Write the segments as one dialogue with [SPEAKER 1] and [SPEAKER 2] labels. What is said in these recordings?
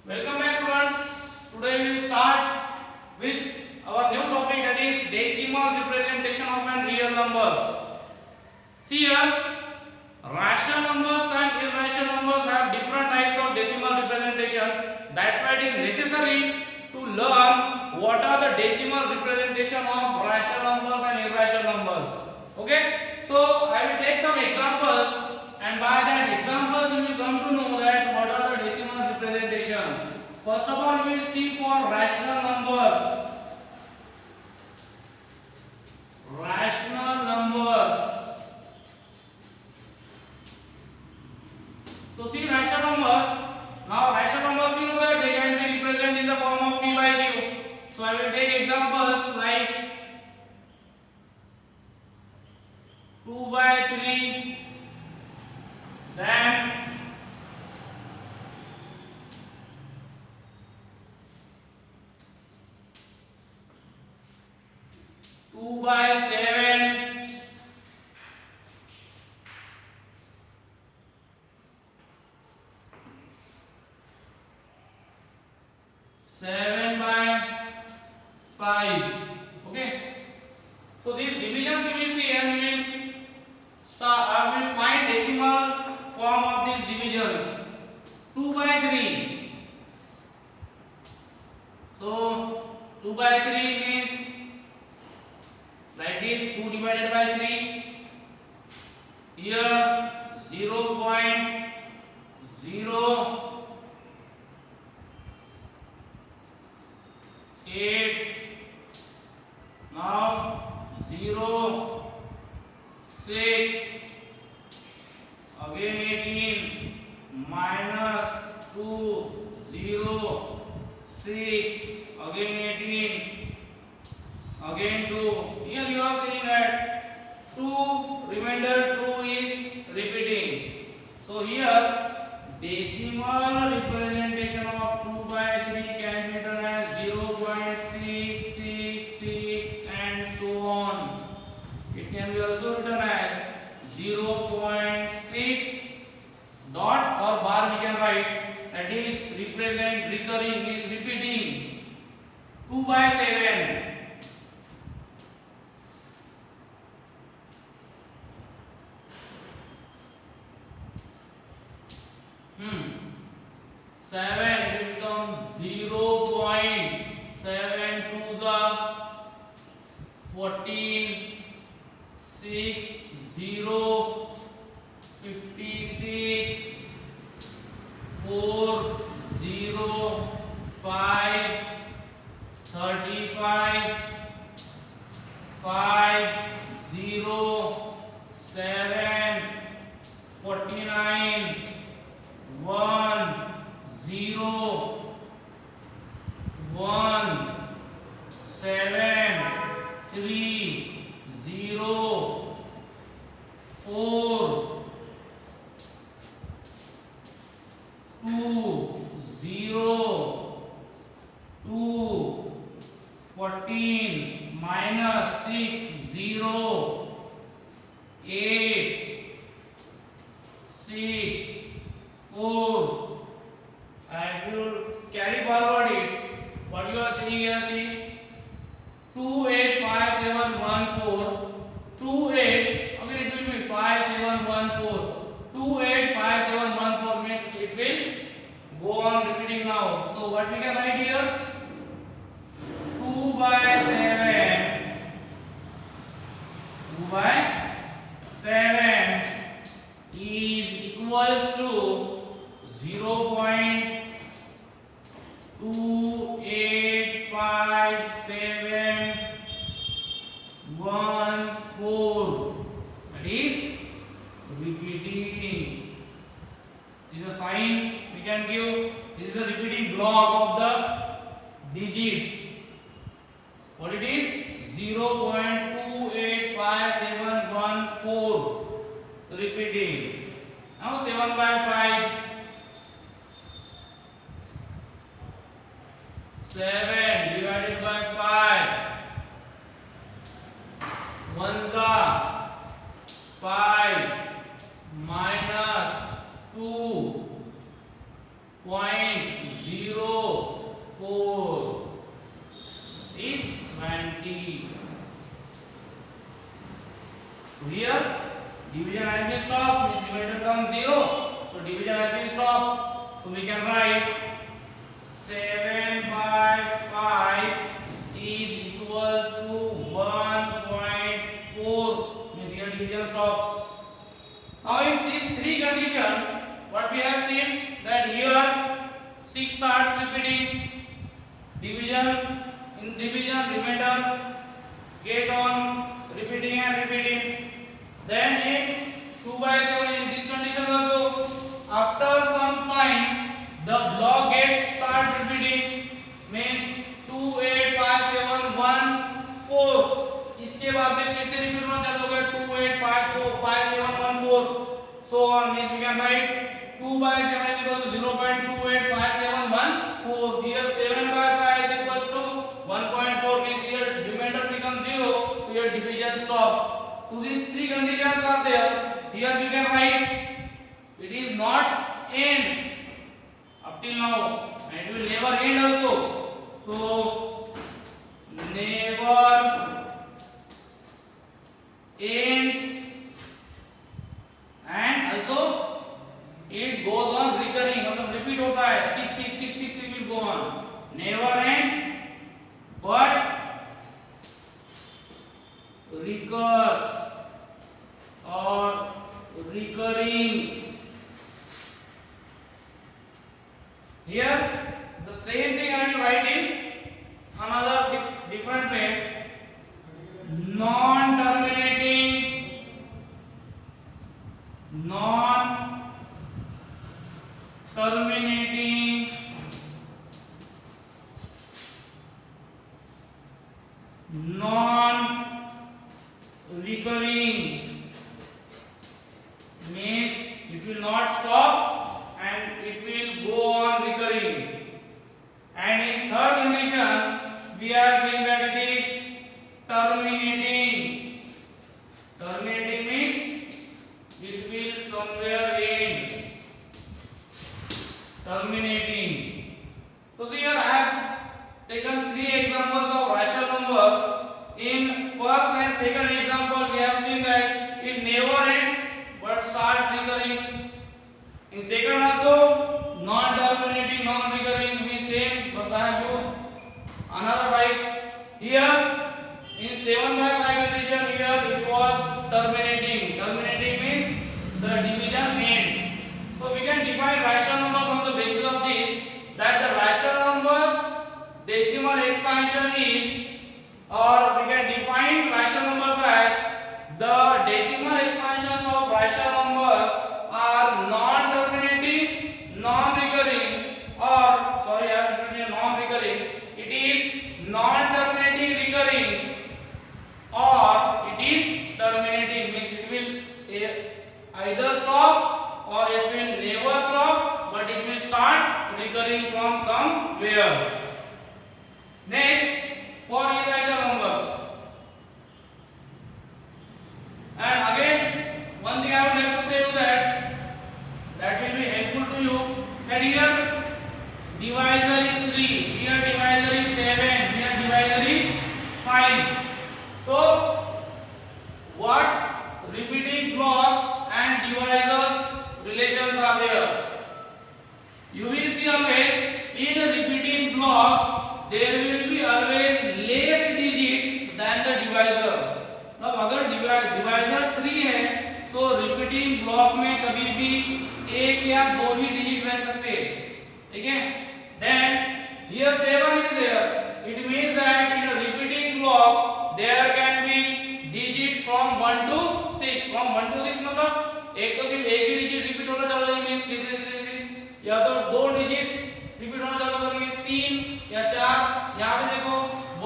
[SPEAKER 1] Welcome back students. Today we will start with our new topic, that is decimal representation of an real numbers. See here, rational numbers and irrational numbers have different types of decimal representation. That's why it is necessary to learn what are the decimal representation of rational numbers and irrational numbers. Okay, so I will take some examples, and by that examples you will come to know that what are the decimal representation. First of all, we will see for rational numbers. Rational numbers. So see rational numbers. Now rational numbers, we know that they can be represented in the form of p by q. So I will take examples like 2 by 3, then 2 by 7, 7 by 5. Okay. So these divisions we will see, and we will find decimal form of these divisions. 2 by 3. So 2 by 3 means like this, 2 divided by 3. Here 0.0. Now 0, 6, again 18, minus 2, 0, 6, again 18, again 2. Here you are seeing that 2, remainder 2 is repeating. So here decimal representation of 2 by 3 can be written as 0.666 and so on. It can be also written as 0.6 dot or bar we can write, that is represent recurring, is repeating. 2 by 7. Seven, it will become 0.7 to the 14, 6, 0, 56, 4, 0, 5, 35, 5, 0, 7, 49, 1, 0, 1, 7, 3, 0, 4, 2, 0, 2, 14, minus 6, 0, 8, 6, 4. If you carry forward it, what you are seeing here, see 2, 8, 5, 7, 1, 4, 2, 8, okay, it will be 5, 7, 1, 4, 2, 8, 5, 7, 1, 4 means it will go on repeating now. So what we can write here, 2 by 7, 2 by 7 is equals to 0.285714. That is repeating. This is a sign we can give. This is a repeating block of the digits. What it is? 0.285714 repeating. Now 7 by 5. 7 divided by 5. 1 5 minus 2.0 0, 4 is 20. So here division has been stopped, means remainder comes 0. So division has been stopped. So we can write 7 by 5 is equals to 1.4. Means here division stops. Now in these three conditions, what we have seen that here 6 starts repeating, division, in division remainder get on repeating and repeating. Then in 2 by 7 in this condition also, after some time the block gets start repeating, means 2 8 5 7 1 4. इसके बाद में फिर से repeat होना चालू हो गया 2 8 5 4 5 7 1 4. So on, means we can write 2 by 7 is equal to 0.285714. Here 7 by 5 is equals to 1.4, means here remainder becomes 0. So here division stops. So these three conditions are there. Here we can write it is not end up till now, and it will never end also. So never ends, and also it goes on recurring, मतलब repeat होता है 6 6 6 6 it will go on, never ends but recurs or recurring. Here the same thing I will write in another different way. Non-terminating, non-terminating, non-recurring means it will not stop and it will go on recurring. And in third condition we are saying that it is terminating. Terminating means it will somewhere end. Terminating. So see here I have taken three examples of rational number. In first and second example we have seen that it never ends but start recurring. In second also non-terminating, non-recurring means same, but I have used another type. Here in 7 by 5 condition, here it was terminating. Terminating means the division ends. So we can define rational numbers on the basis of this, that the rational numbers decimal expansion is, or we can define rational numbers as the decimal expansions of rational numbers are non-terminating, non-recurring, or sorry I have written non-recurring. It is non-terminating, recurring, or it is terminating, means it will either stop or it will never stop, but it will start recurring from somewhere. Next, for irrational numbers. And again, one thing I would like to say to that will be helpful to you, that here divisor is 3, here divisor is 7, here divisor is 5. So what repeating block and divisors relations are there? You will see always in a repeating block there will be always less digit than the divisor. अब अगर divisor 3 है तो repeating block में कभी भी एक या दो ही डिजिट रह सकते हैं, ठीक है. Then here 7 is there, it means that in a repeating block there can be digits from 1 to 6. From 1 to 6 मतलब एक तो सिर्फ एक ही डिजिट रिपीट होना चालू होगा, मींस 3 3 3 या तो दो डिजिट्स रिपीट होना चालू करेंगे, 3 या 4. यहां पे देखो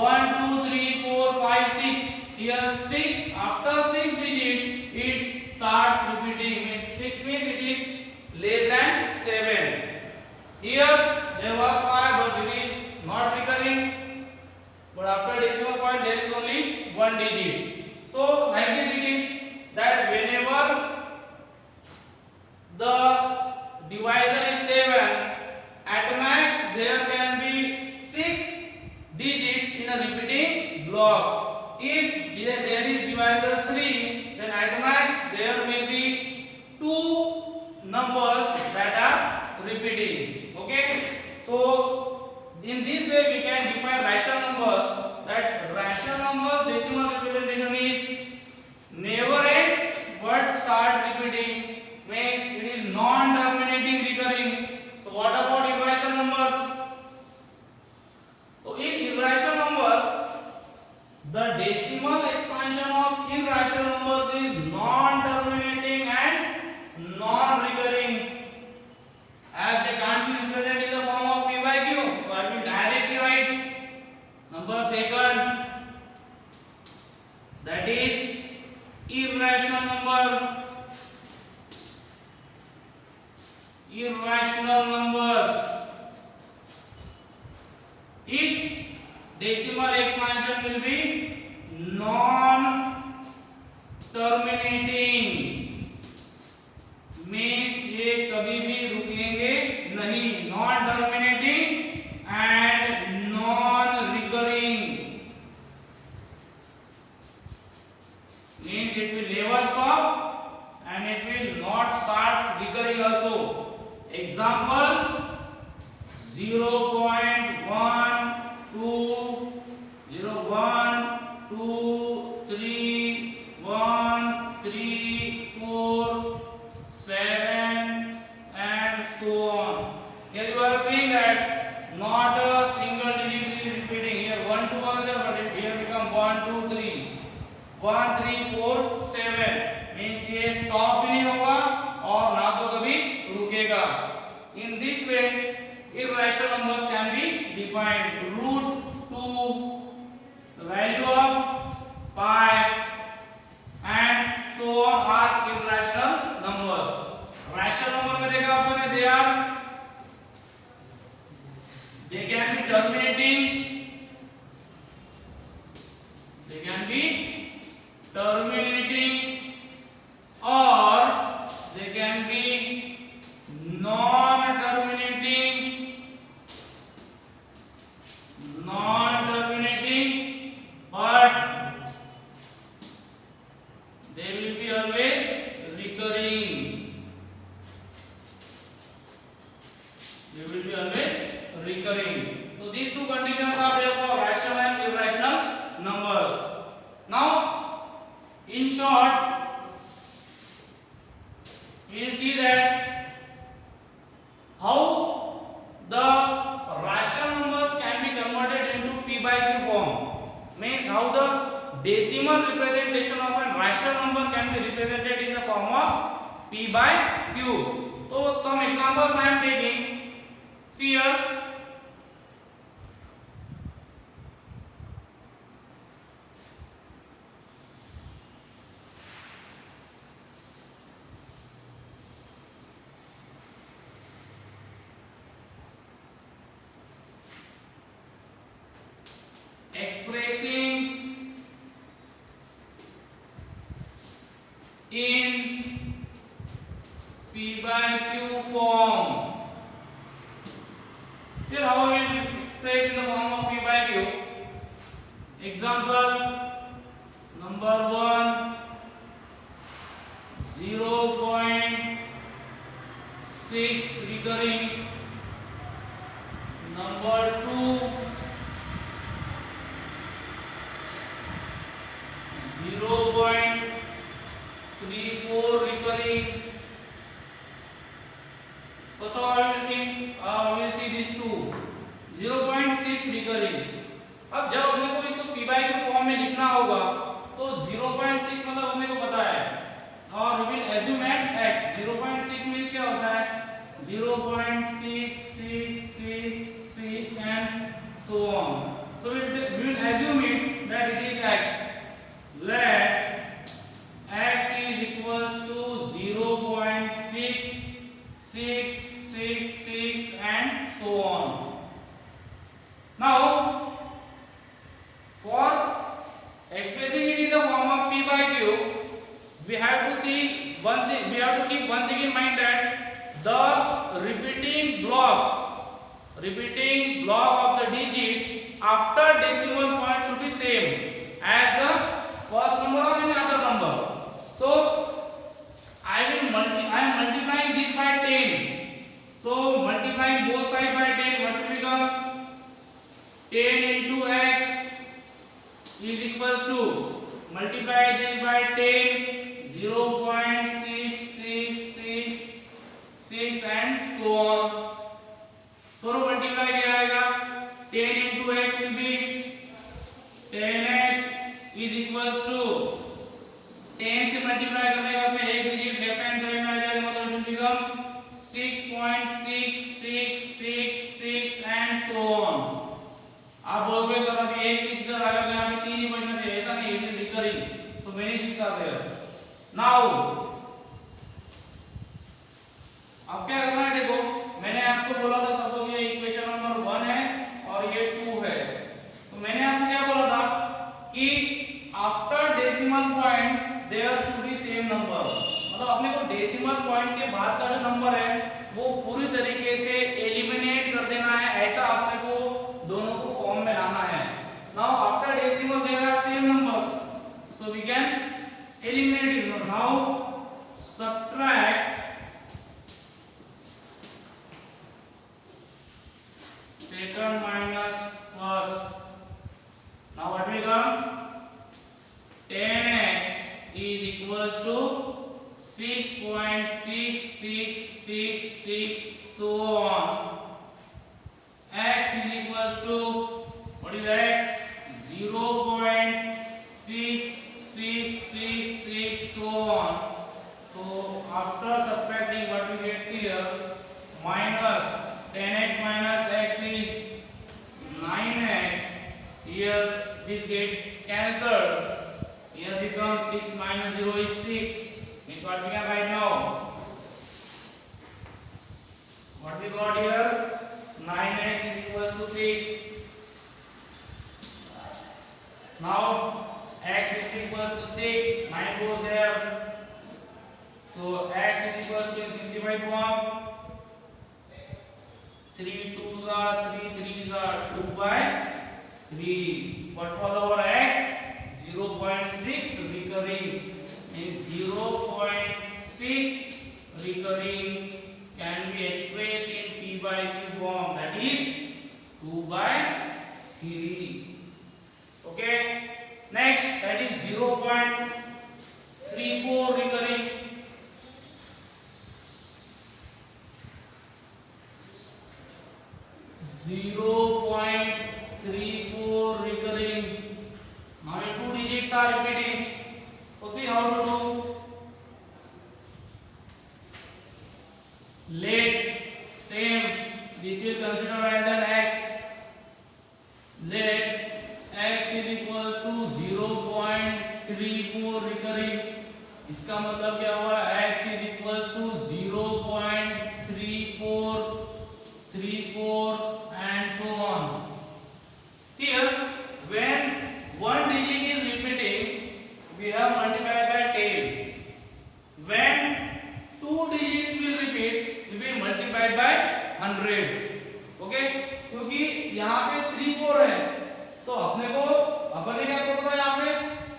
[SPEAKER 1] 1 2 3 4 5 6. Here 6, after 6 digits it starts repeating, means 6 means it is less than 7. Here there was 5 but it is not recurring, but after decimal point there is only one digit. So like this it is that whenever the divisor is 7, at max there is divisor 3, then at max there will be two numbers that are repeating. Okay, so in this way we can define rational number, that rational numbers decimal representation is never ends but start repeating, means it is non-terminating recurring. So what about irrational numbers? So in irrational numbers, the decimal expansion of irrational numbers is non-terminating and non-recurring, as they can't be represented in the form of p by q. So I will directly write number second, that is irrational number. Irrational numbers, its decimal expansion will be non terminating, means ये कभी भी रुकेंगे नहीं, non terminating and non recurring, means it will never stop and it will not start recurring also. Example 0.1 2 0 1 2 3 1 3 4 7 and so on. Here you are saying that not a single digit is repeating. Here 1 2 was there, but here become 1 2 3 1 3 4 7, means ये stop भी नहीं होगा और ना तो कभी रुकेगा. In this way irrational numbers can be defined. Root 2, the value of pi and so on are irrational numbers. Rational number में देखा आपने, they can be terminating, or they can be non-terminating, but they will be always recurring. So these two conditions are there for rational and irrational numbers. Now, in short, we will see that how the rational numbers can be converted into p by q form, means how the decimal representation of a rational number can be represented in the form of p by q. So some examples I am taking. See here, expressing in p by q form. Here how we will express in the form of p by q. Example number 1 0.6 recurring, number 2 0.34 recurring. First of all, we will see these two 0.6 recurring. अब जब अपने को इसको p by q form में लिखना होगा तो 0.6 मतलब अपने को पता है, और we will assume at x 0.6 means क्या होता है 0.6666 and so on. So we will assume it that it is x. Let x is equals to 0.6666 and so on. Now, for expressing it in the form of p by q, we have to see one thing. We have to keep one thing in mind, that the repeating block of the digit after decimal point should be same as the first number or any other number. So I am multiplying this by 10. So multiplying both sides by 10, what will become? 10 into x is equals to, multiply this by 10, 0.6666 and so on. So multiply क्या आएगा? 10 into x will be 10x is equals to 10 से multiply करने के बाद में एक digit left hand side में आ जाएगा, मतलब it will become 6.6666 and so on. आप बोलोगे सर अभी एक सिक्स इधर आ गया तो यहाँ पे 3 ही बचना चाहिए, ऐसा नहीं, इट इज रिकरिंग, तो मेनी सिक्स आते हैं. नाउ अब क्या करना है, देखो मैंने आपको बोला था सपोज ये इक्वेशन नंबर 1 है और ये 2 है, तो मैंने आपको क्या बोला था कि after decimal point there should be same number, मतलब अपने को डेसिमल पॉइंट के बाद का जो नंबर है वो पूरी तरीके से एलिमिनेट कर देना है, ऐसा अपने को दोनों को फॉर्म में लाना है. Now after decimal there are same numbers, so we can eliminate it. Now subtract second minus first. Now what will come? 10x is equals to 6.6666 so on. X is equals to, what is x? 0.6666 so on. So after subtracting what we get here, minus 10x minus x is 9x. Here this get cancelled. Here becomes 6 minus 0 is 6. Means what we can write now? What we got here? 9x is equals to 6. Now x is equals to 6. 9 goes there. So x is equals to, in simplified form, 3 2s are 3 3s are 2 by 3. What was our x? 0.6 recurring. In 0.6 recurring can be expressed in p by q form, that is 2 by 3. Okay. Next, that is 0.34 recurring. 0.34 recurring. Now in 2 digits are repeating. So see how to do. Let same, this will consider as an x. Let x is equals to 0.34 recurring. इसका मतलब क्या हुआ? x is equals to 0.34 and so on. Here when one digit is repeating, we have multiplied by 10. When two digits will repeat, we will multiply by 100. Okay, क्योंकि यहाँ पे 3 4 है, तो अपने क्या करना है यहाँ पे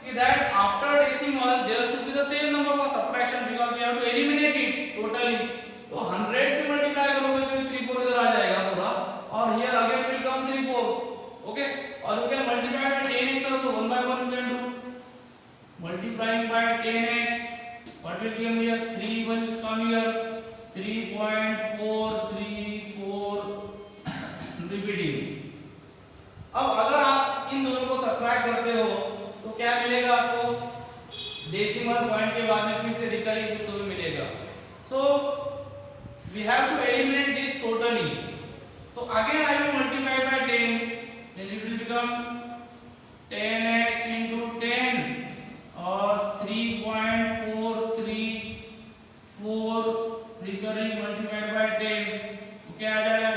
[SPEAKER 1] कि that after decimal there should be the same number of subtraction because we have to eliminate it totally. तो 100 से मल्टीप्लाई करोगे तो 3 4 इधर आ जाएगा पूरा, और here again will come 3 4. Okay, or you can multiply by 10x also, 1 by 1 you can do. Multiplying by 10x, what will come here? 3 will come here, 3.434 repeating. अब अगर आप इन दोनों को सब्ट्रैक्ट करते हो तो क्या मिलेगा आपको? डेसिमल पॉइंट के बाद में फिर से रिकरिंग कुछ तो भी मिलेगा. So we have to eliminate this totally. So again I will multiply by 10, then it will become 10x into 10 or 3.434 recurring multiplied by 10. तो क्या आ जाएगा?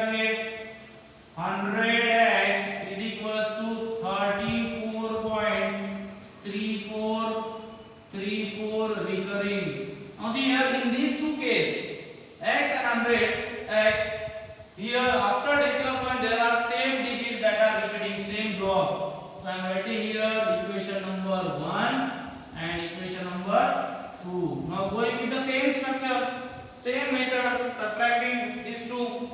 [SPEAKER 1] 100x is equals to 34.34 recurring. Now see here in these two cases, x and 100x, here after decimal point there are same digits that are repeating, same block. So I am writing here equation number 1 and equation number 2. Now going with the same structure, same method, subtracting these two.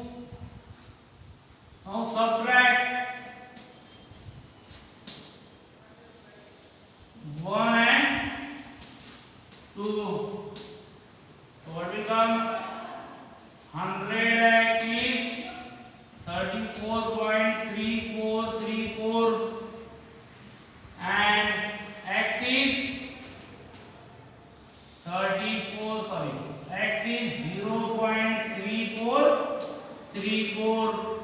[SPEAKER 1] Now subtract 1 and 2. So what will come? 100x is 34.3434 and x is 0.3434.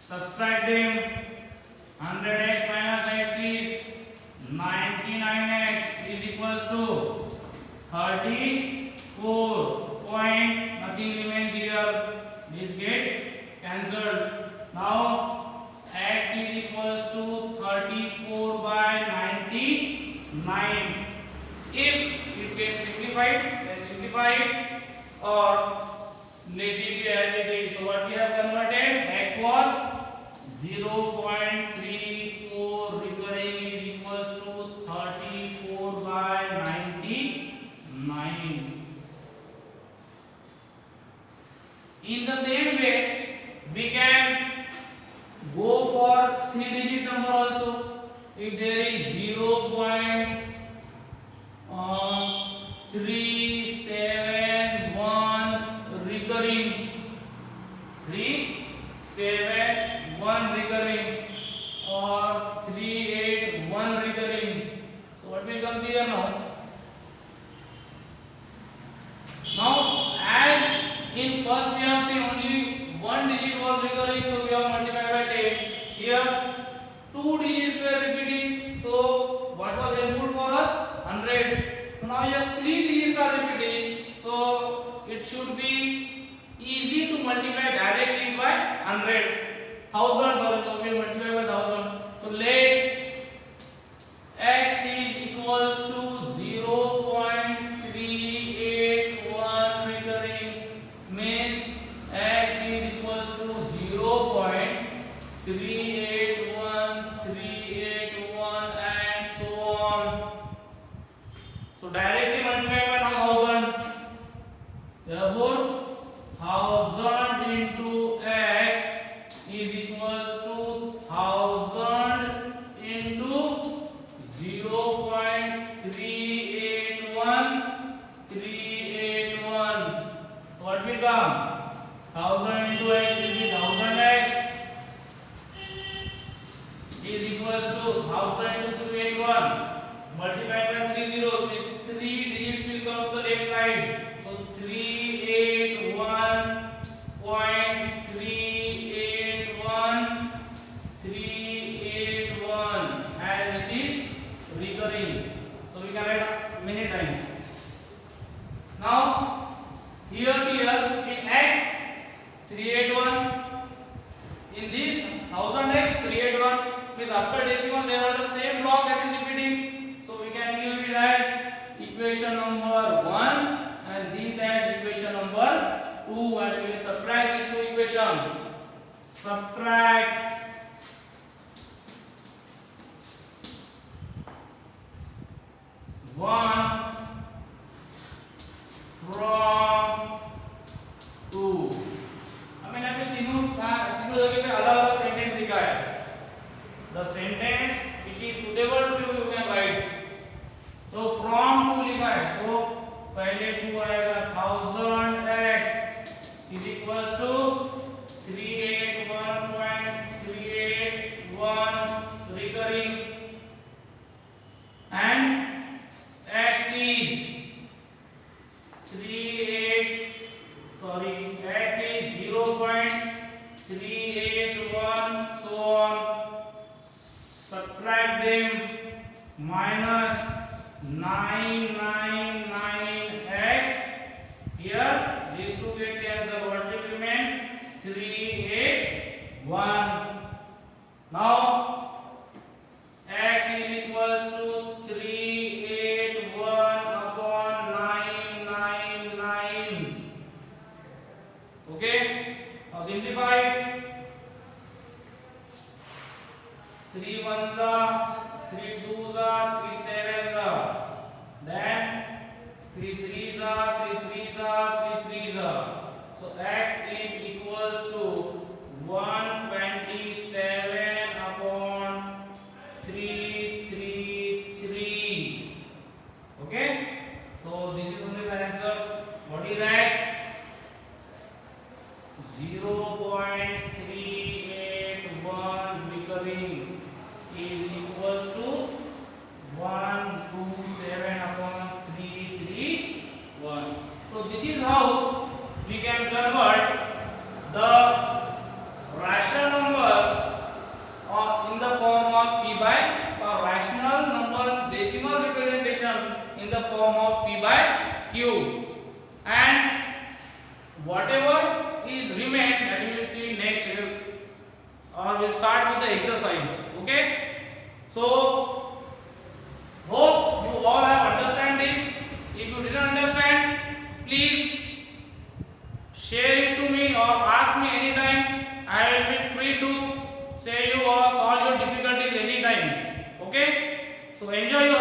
[SPEAKER 1] Subtract them. 100x minus x is 99x is equals to 34 point, nothing remains here, this gets cancelled. Now x is equals to 34 by 99. If it gets simplified, then simplify it or leave it as it is. So what we have converted, x was 0.34 recurring is equals to 34 by 99. In the same way, we can go for 3-digit number also. If there is 0.371 recurring, 371 recurring or 381 recurring. So what will come here now? Now as in first we have seen only one digit was recurring, so we have multiplied by 10. Here two digits were repeating, so what was input for us? 100. So now here three digits are repeating, so it should be easy to multiply directly by 100. 1000, sorry, so we will multiply by 1000. So let x is equals to 0.381 recurring, means x is equals to 0.381 and so on. So directly multiply by 1000. Therefore 1000 into x is equals to 1000 into 0.381. What will come? 1000 into x will be 1000x is equals to 1000 into 381 multiplied by 30, means 3 digits will come to the left side. So 381 as it is recurring. So we can write many times. Now here in x 381, in this 1000x 381 means after decimal there are the same block that is repeating. So we can give it as equation number 1 and this as equation number 2, and we will subtract these two equations. Subtract 1 from 2. मैंने अपने तीनों जगह पे अलग-अलग sentence लिखा है. The sentence which is suitable to you, you can write. So from 2 लिखा है, तो पहले 2 आएगा 1000x is equals to 381.381 recurring and x is x is 0.381, so on. Subtract them. Minus 999x. Here these two get cancelled. What will remain? 381. Now x is equals to 381 upon 999. Okay, now simplify it. 3 ones are 3 twos are 3 sevens are, then 3 threes are 3 threes are 3 threes are. So x is equals to 127 upon 333. Okay, so this is only the answer. What is x? 0.381 becoming is equals to 127 upon 331. So this is how we can convert the rational numbers in the form of p by, or rational numbers decimal representation in the form of p by q, and whatever is remained that you will see next, or we'll start with the exercise. Okay, so hope you all have understand this. If you didn't understand, please share it to me or ask me anytime. I will be free to say you or solve your difficulties anytime. Okay, so enjoy your